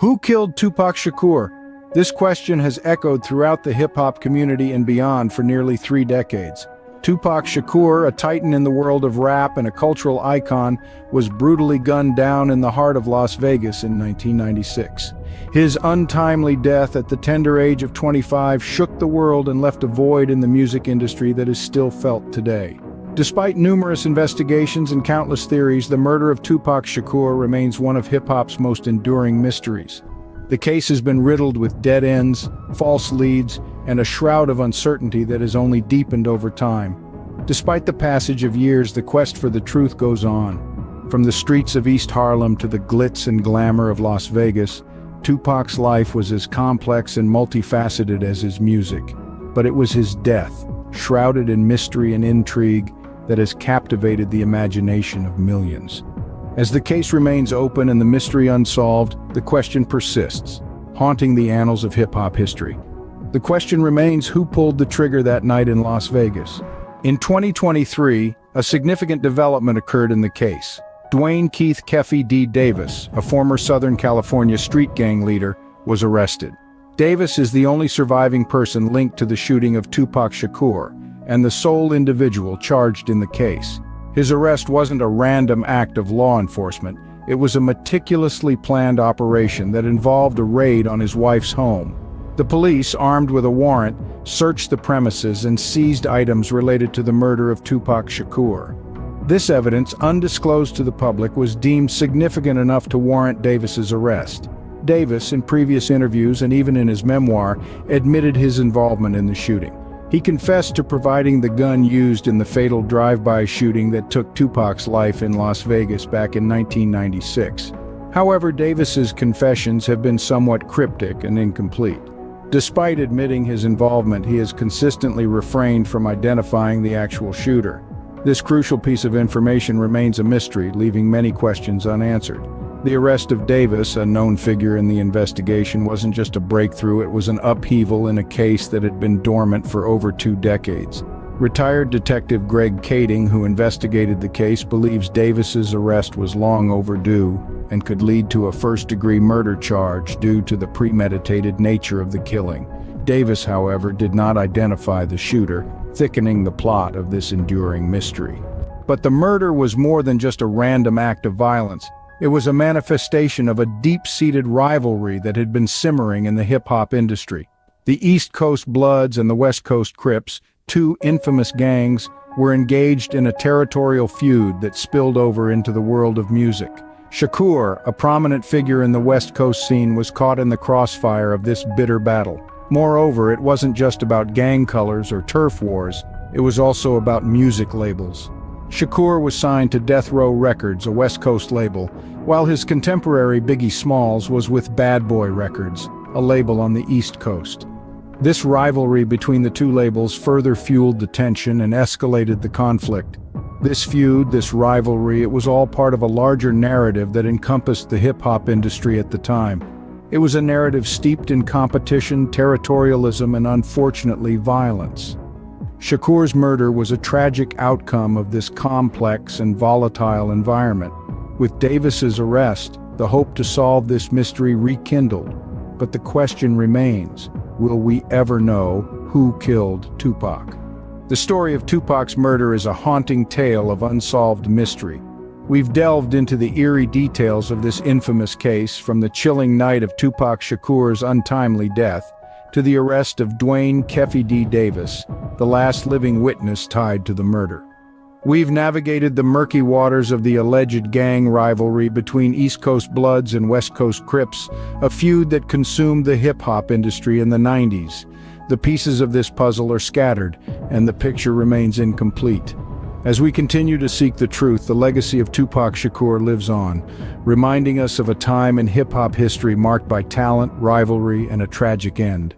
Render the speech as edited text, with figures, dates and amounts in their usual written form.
Who killed Tupac Shakur? This question has echoed throughout the hip-hop community and beyond for nearly 3 decades. Tupac Shakur, a titan in the world of rap and a cultural icon, was brutally gunned down in the heart of Las Vegas in 1996. His untimely death at the tender age of 25 shook the world and left a void in the music industry that is still felt today. Despite numerous investigations and countless theories, the murder of Tupac Shakur remains one of hip-hop's most enduring mysteries. The case has been riddled with dead ends, false leads, and a shroud of uncertainty that has only deepened over time. Despite the passage of years, the quest for the truth goes on. From the streets of East Harlem to the glitz and glamour of Las Vegas, Tupac's life was as complex and multifaceted as his music. But it was his death, shrouded in mystery and intrigue, that has captivated the imagination of millions. As the case remains open and the mystery unsolved, the question persists, haunting the annals of hip-hop history. The question remains, who pulled the trigger that night in Las Vegas? In 2023, a significant development occurred in the case. Dwayne Keith "Keffy" D. Davis, a former Southern California street gang leader, was arrested. Davis is the only surviving person linked to the shooting of Tupac Shakur, and the sole individual charged in the case. His arrest wasn't a random act of law enforcement. It was a meticulously planned operation that involved a raid on his wife's home. The police, armed with a warrant, searched the premises and seized items related to the murder of Tupac Shakur. This evidence, undisclosed to the public, was deemed significant enough to warrant Davis's arrest. Davis, in previous interviews and even in his memoir, admitted his involvement in the shooting. He confessed to providing the gun used in the fatal drive-by shooting that took Tupac's life in Las Vegas back in 1996. However, Davis's confessions have been somewhat cryptic and incomplete. Despite admitting his involvement, he has consistently refrained from identifying the actual shooter. This crucial piece of information remains a mystery, leaving many questions unanswered. The arrest of Davis, a known figure in the investigation, wasn't just a breakthrough, it was an upheaval in a case that had been dormant for over 2 decades. Retired Detective Greg Kading, who investigated the case, believes Davis's arrest was long overdue and could lead to a first-degree murder charge due to the premeditated nature of the killing. Davis, however, did not identify the shooter, thickening the plot of this enduring mystery. But the murder was more than just a random act of violence. It was a manifestation of a deep-seated rivalry that had been simmering in the hip-hop industry. The East Coast Bloods and the West Coast Crips, 2 infamous gangs, were engaged in a territorial feud that spilled over into the world of music. Shakur, a prominent figure in the West Coast scene, was caught in the crossfire of this bitter battle. Moreover, it wasn't just about gang colors or turf wars, it was also about music labels. Shakur was signed to Death Row Records, a West Coast label, while his contemporary Biggie Smalls was with Bad Boy Records, a label on the East Coast. This rivalry between the 2 labels further fueled the tension and escalated the conflict. This feud, this rivalry, it was all part of a larger narrative that encompassed the hip-hop industry at the time. It was a narrative steeped in competition, territorialism, and unfortunately, violence. Shakur's murder was a tragic outcome of this complex and volatile environment. With Davis's arrest, the hope to solve this mystery rekindled. But the question remains, will we ever know who killed Tupac? The story of Tupac's murder is a haunting tale of unsolved mystery. We've delved into the eerie details of this infamous case, from the chilling night of Tupac Shakur's untimely death to the arrest of Dwayne "Keffy" D. Davis, the last living witness tied to the murder. We've navigated the murky waters of the alleged gang rivalry between East Coast Bloods and West Coast Crips, a feud that consumed the hip-hop industry in the 90s. The pieces of this puzzle are scattered, and the picture remains incomplete. As we continue to seek the truth, the legacy of Tupac Shakur lives on, reminding us of a time in hip-hop history marked by talent, rivalry, and a tragic end.